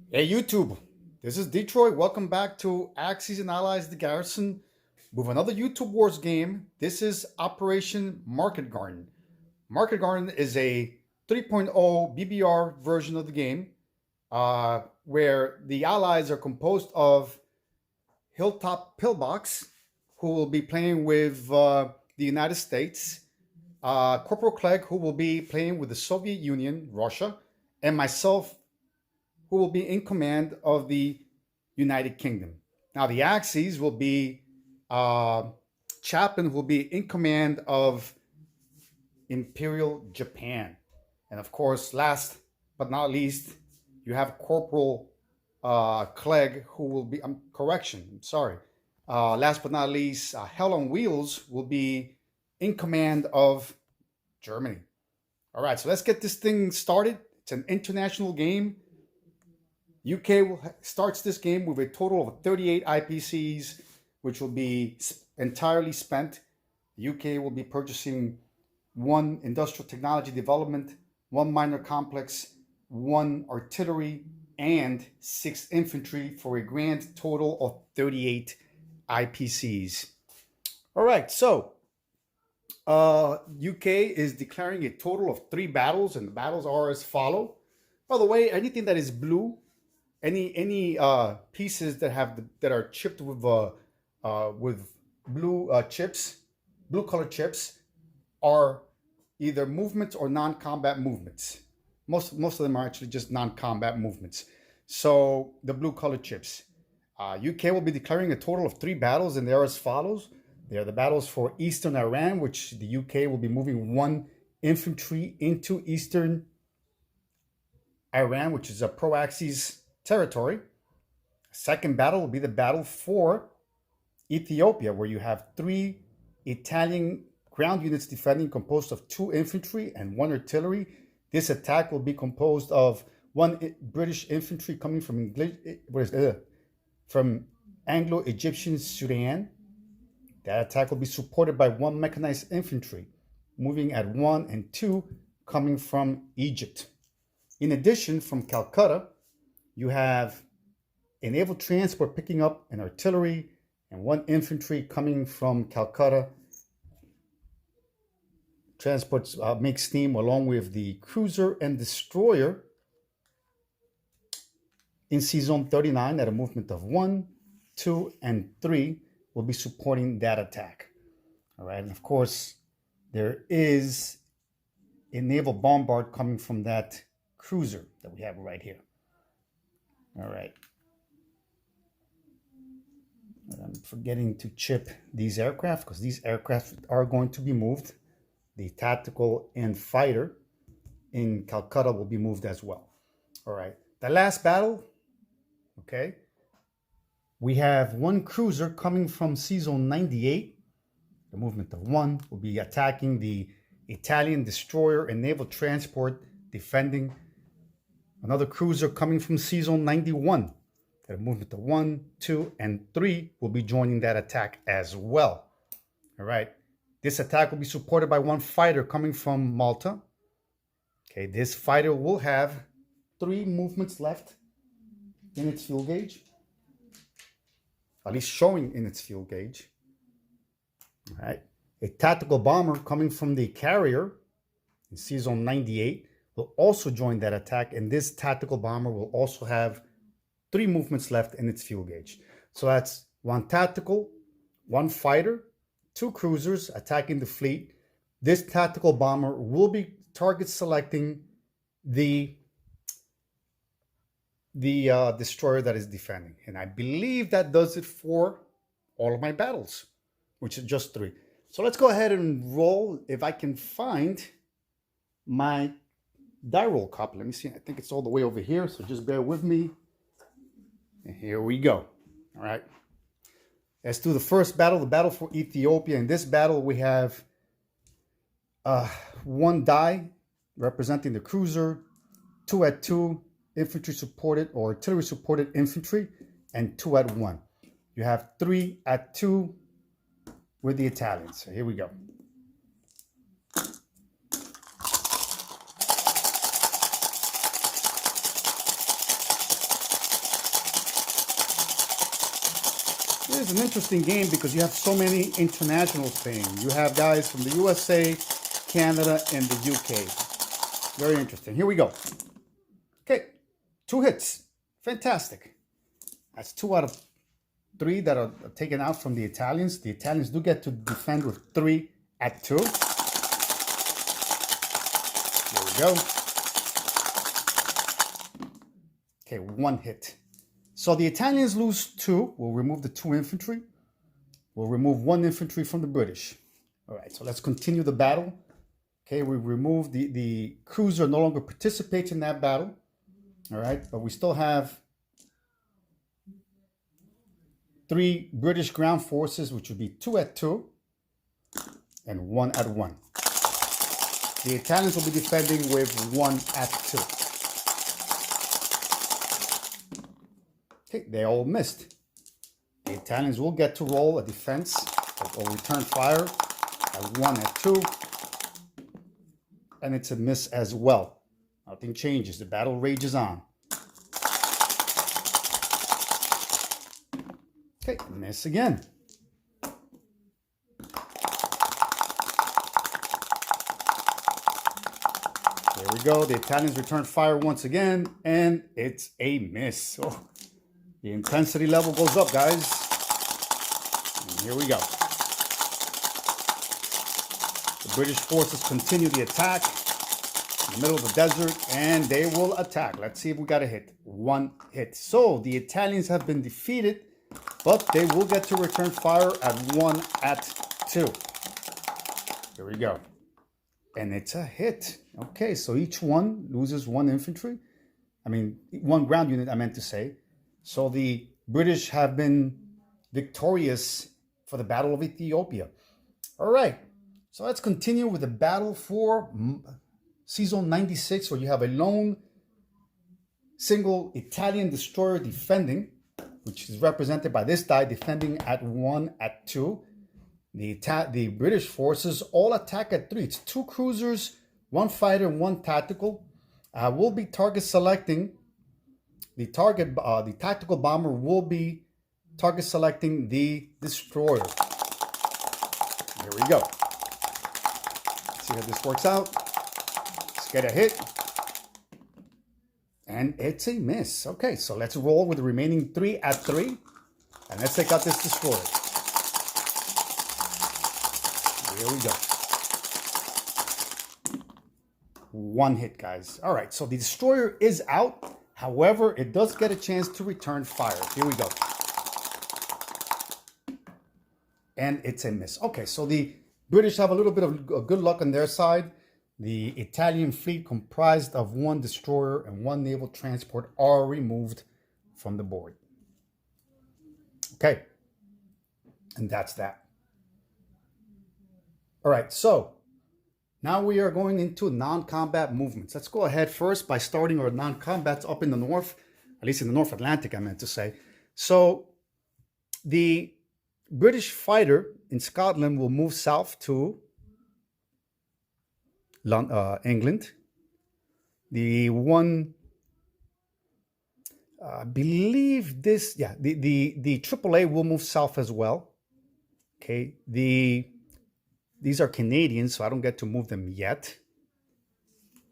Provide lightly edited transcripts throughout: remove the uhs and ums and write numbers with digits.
Hey YouTube, this is Detroit. Welcome back to Axis and Allies the Garrison with another YouTube Wars game. This is Operation Market Garden. Market Garden is a 3.0 BBR version of the game where the allies are composed of Hilltop Pillbox, who will be playing with the United States, Corporal Clegg, who will be playing with the Soviet Union, Russia, and myself, who will be in command of the United Kingdom. Now, the Axis will be uh, Chaplain, who will be in command of Imperial Japan. And of course, last but not least, you have Corporal Clegg, who will be, correction, I'm sorry. Last but not least, Hell on Wheels will be in command of Germany. All right, so let's get this thing started. It's an international game. UK starts this game with a total of 38 IPCs, which will be entirely spent. The UK will be purchasing one industrial technology development, one minor complex, one artillery, and 6 infantry for a grand total of 38 IPCs. All right, so UK is declaring a total of 3 battles, and the battles are as follow. By the way, anything that is blue, any pieces that are chipped with blue chips, blue colored chips, are either movements or non-combat movements. Most of them are actually just non-combat movements. So the blue colored chips. UK will be declaring a total of 3 battles, and they are as follows. They are the battles for Eastern Iran, which the UK will be moving 1 infantry into Eastern Iran, which is a pro-Axis territory. Second battle will be the battle for Ethiopia, where you have 3 Italian ground units defending, composed of 2 infantry and 1 artillery. This attack will be composed of 1 British infantry coming from Anglo-Egyptian Sudan. That attack will be supported by 1 mechanized infantry moving at 1 and 2 coming from Egypt. In addition, from Calcutta, you have a naval transport picking up an artillery and 1 infantry coming from Calcutta. Transports make steam along with the cruiser and destroyer in Sea Zone 39 at a movement of 1, 2, and 3 will be supporting that attack. All right, and of course, there is a naval bombard coming from that cruiser that we have right here. All right. And I'm forgetting to chip these aircraft because these aircraft are going to be moved. The tactical and fighter in Calcutta will be moved as well. All right. The last battle, okay, we have 1 cruiser coming from Sea Zone 98. The movement of 1 will be attacking the Italian destroyer and naval transport defending. Another cruiser coming from Sea Zone 91. The movement of 1, 2, and 3 will be joining that attack as well. All right. This attack will be supported by 1 fighter coming from Malta. Okay, this fighter will have 3 movements left in its fuel gauge, at least showing in its fuel gauge. All right. A tactical bomber coming from the carrier in Sea Zone 98 will also join that attack, and this tactical bomber will also have 3 movements left in its fuel gauge. So that's 1 tactical, 1 fighter, 2 cruisers attacking the fleet. This tactical bomber will be target selecting the destroyer that is defending. And I believe that does it for all of my battles, which is just 3. So let's go ahead and roll. If I can find my die roll copy. Let me see. I think it's all the way over here, so just bear with me. And here we go. All right. Let's do the first battle, the battle for Ethiopia. In this battle, we have 1 die representing the cruiser, 2 at 2 infantry supported or artillery supported infantry, and 2 at 1. You have 3 at 2 with the Italians. So here we go. is an interesting game because you have so many internationals playing. You have guys from the USA, Canada, and the UK. Very interesting. Here we go. Okay, 2 hits. Fantastic. That's 2 out of 3 that are taken out from the Italians. The Italians do get to defend with 3 at 2. There we go. Okay, 1 hit. So the Italians lose 2. We'll remove the 2 infantry. We'll remove 1 infantry from the British. All right, so let's continue the battle. Okay, we remove the cruiser no longer participates in that battle. All right, but we still have 3 British ground forces, which would be 2 at 2 and 1 at 1. The Italians will be defending with 1 at 2. Okay, they all missed. The Italians will get to roll a defense or return fire at 1 at 2. And it's a miss as well. Nothing changes. The battle rages on. Okay, miss again. There we go. The Italians return fire once again, and it's a miss. Oh, the intensity level goes up, guys. And here we go. The British forces continue the attack in the middle of the desert, and they will attack. Let's see if we got a hit. 1 hit. So the Italians have been defeated, but they will get to return fire at 1 at 2. Here we go. And it's a hit. Okay, so each one loses 1 infantry. I mean, 1 ground unit, I meant to say. So the British have been victorious for the Battle of Ethiopia. All right, so let's continue with the battle for Season 96, where you have a lone single Italian destroyer defending, which is represented by this die, defending at 1 at 2. The British forces all attack at 3. It's 2 cruisers, 1 fighter, 1 tactical. We'll be target selecting. The tactical bomber will be target selecting the destroyer. Here we go. Let's see how this works out. Let's get a hit. And it's a miss. Okay, so let's roll with the remaining 3 at 3. And let's take out this destroyer. Here we go. 1 hit, guys. All right, so the destroyer is out. However, it does get a chance to return fire. Here we go. And it's a miss. Okay, so the British have a little bit of good luck on their side. The Italian fleet, comprised of 1 destroyer and 1 naval transport, are removed from the board. Okay, and that's that. All right, so now we are going into non-combat movements. Let's go ahead first by starting our non-combats up in the north, at least in the North Atlantic, I meant to say. So the British fighter in Scotland will move south to England. The one, I believe this, yeah, the AAA will move south as well. Okay, these are Canadians, so I don't get to move them yet.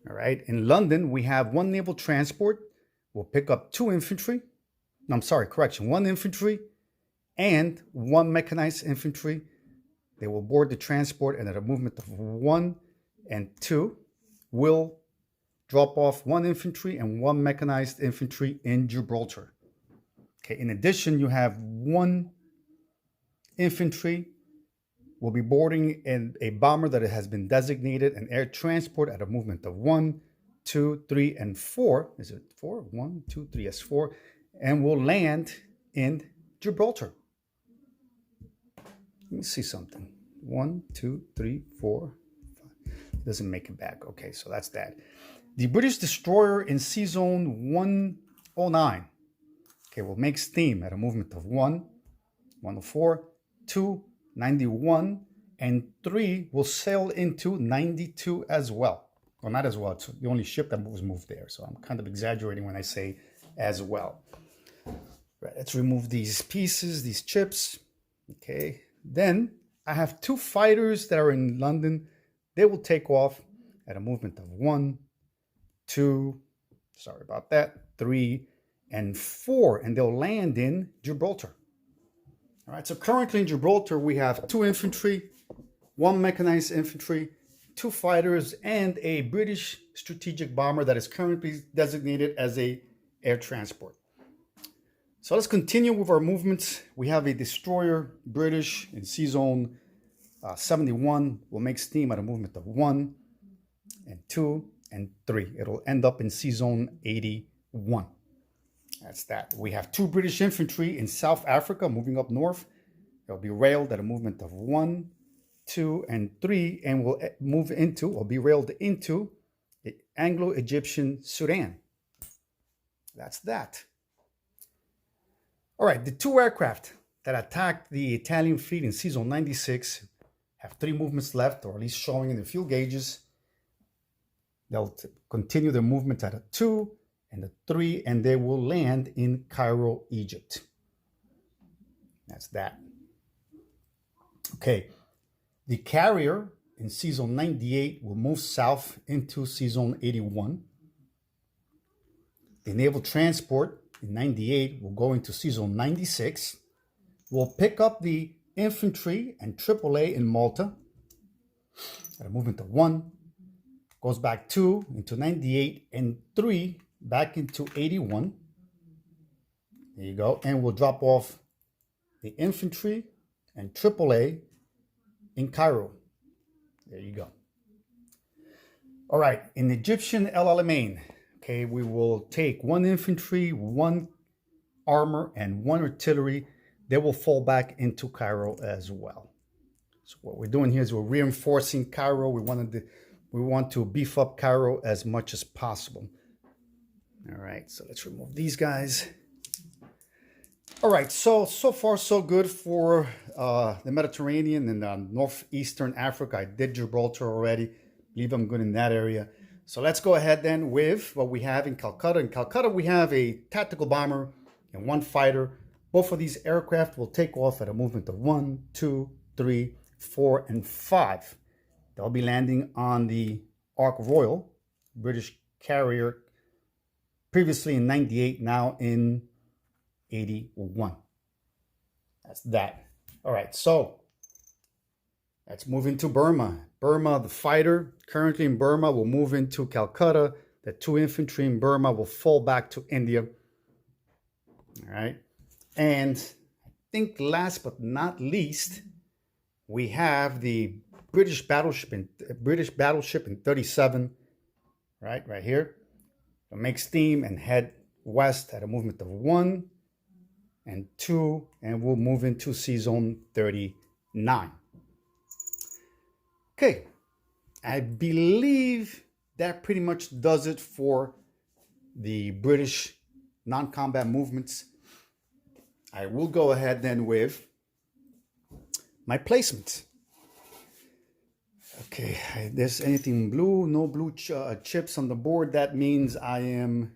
All right, in London, we have 1 naval transport. We'll pick up 2 infantry. No, I'm sorry, correction, 1 infantry and 1 mechanized infantry. They will board the transport, and at a movement of 1 and 2 will drop off 1 infantry and 1 mechanized infantry in Gibraltar. Okay, in addition, you have 1 infantry will be boarding in a bomber that has been designated an air transport at a movement of 1, 2, 3, and 4. Is it 4? 1, 2, 3, yes, 4. And will land in Gibraltar. Let me see something. 1, 2, 3, 4, 5. It doesn't make it back. Okay, so that's that. The British destroyer in Sea Zone 109. Okay, will make steam at a movement of 1, 104, 2, 91, and 3 will sail into 92 as well. Well, not as well. It's the only ship that was moved there. So I'm kind of exaggerating when I say as well. Right, let's remove these pieces, these chips. Okay, then I have two fighters that are in London. They will take off at a movement of 1, 2, sorry about that, 3, and 4, and they'll land in Gibraltar. All right, so currently in Gibraltar, we have 2 infantry, 1 mechanized infantry, 2 fighters, and a British strategic bomber that is currently designated as a air transport. So let's continue with our movements. We have a destroyer, British, in sea zone 71. Will make steam at a movement of 1, and 2, and 3. It'll end up in sea zone 81. That's that. We have 2 British infantry in South Africa moving up north. They'll be railed at a movement of 1, 2, and 3, and will move into, or be railed into, Anglo-Egyptian Sudan. That's that. All right, the 2 aircraft that attacked the Italian fleet in sea zone 96 have 3 movements left, or at least showing in the fuel gauges. They'll continue their movement at a 2 and a 3, and they will land in Cairo, Egypt. That's that. Okay, the carrier in sea zone 98 will move south into sea zone 81. The naval transport in 98 will go into sea zone 96. We'll pick up the infantry and AAA in Malta at a movement of 1. Goes back 2 into 98 and 3 back into 81. There you go. And we'll drop off the infantry and AAA in Cairo. There you go. All right, in Egyptian El Alamein, okay, we will take 1 infantry, 1 armor, and 1 artillery. They will fall back into Cairo as well. So what we're doing here is we're reinforcing Cairo. We want to beef up Cairo as much as possible. All right, so let's remove these guys. All right, so far so good for the Mediterranean and northeastern Africa. I did Gibraltar already. I believe I'm good in that area. So let's go ahead then with what we have in Calcutta. In Calcutta, we have a tactical bomber and 1 fighter. Both of these aircraft will take off at a movement of 1, 2, 3, 4, and 5. They'll be landing on the Ark Royal, British carrier, previously in 98, now in 81. That's that. All right, so let's move into Burma. Burma, the fighter currently in Burma will move into Calcutta. The 2 infantry in Burma will fall back to India. All right. And I think last but not least, we have the British battleship in 37, right here. It'll make steam and head west at a movement of 1 and 2, and we'll move into sea zone 39. Okay, I believe that pretty much does it for the British non-combat movements. I will go ahead then with my placements. Okay, there's anything blue, no blue chips on the board. That means I am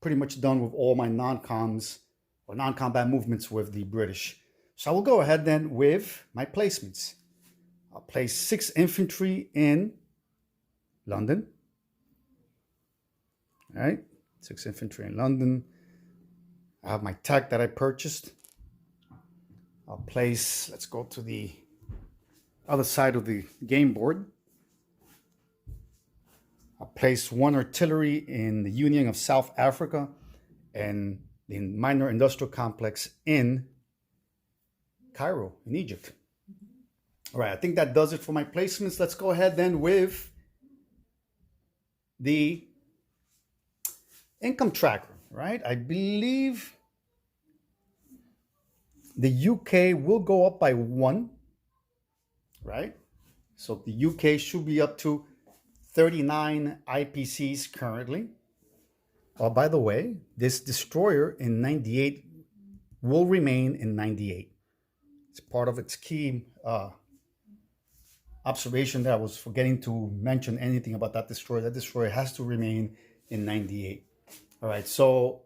pretty much done with all my non-coms or non-combat movements with the British. So I will go ahead then with my placements. I'll place 6 infantry in London. All right, 6 infantry in London. I have my tech that I purchased. I'll place, let's go to the other side of the game board. I'll place 1 artillery in the Union of South Africa and the minor industrial complex in Cairo, in Egypt. All right, I think that does it for my placements. Let's go ahead then with the income tracker, right? I believe the UK will go up by 1, right? So the UK should be up to 39 IPCs currently. Oh, by the way, this destroyer in 98 will remain in 98. It's part of its key observation that I was forgetting to mention anything about that destroyer. That destroyer has to remain in 98. All right, so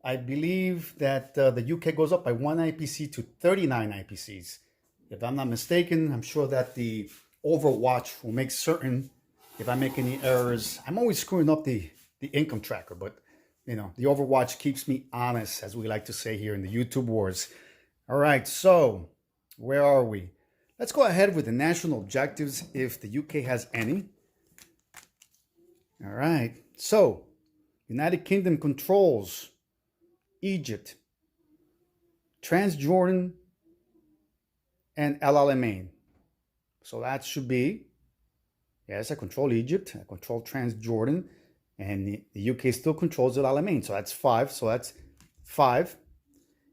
I believe that the UK goes up by 1 IPC to 39 IPCs. If I'm not mistaken, I'm sure that the Overwatch will make certain if I make any errors. I'm always screwing up the income tracker, but the Overwatch keeps me honest, as we like to say here in the YouTube wars. All right, so where are we? Let's go ahead with the national objectives if the UK has any. All right, so United Kingdom controls Egypt, Transjordan, and El Alamein. So that should be, yes, I control Egypt, I control Transjordan, and the UK still controls El Alamein. So that's 5. So that's 5.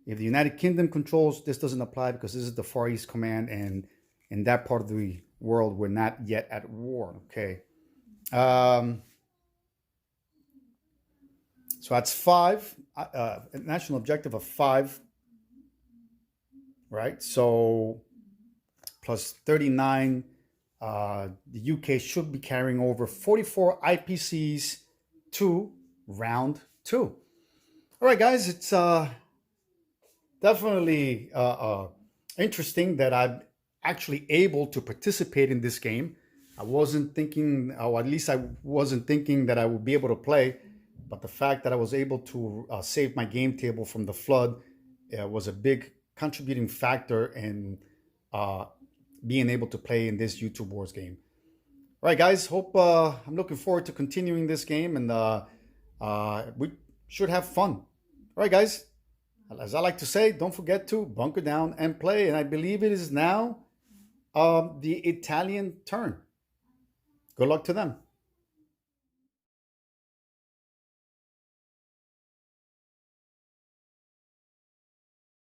If the United Kingdom controls, this doesn't apply because this is the Far East Command, and in that part of the world, we're not yet at war. Okay. So that's 5, a national objective of 5, right? So plus 39, the UK should be carrying over 44 IPCs to round 2. All right, guys, it's definitely interesting that I'm actually able to participate in this game. I wasn't thinking, or at least I wasn't thinking that I would be able to play. But the fact that I was able to save my game table from the flood was a big contributing factor in being able to play in this YouTube Wars game. All right, guys, I'm looking forward to continuing this game, and we should have fun. All right, guys, as I like to say, don't forget to bunker down and play. And I believe it is now the Italian turn. Good luck to them.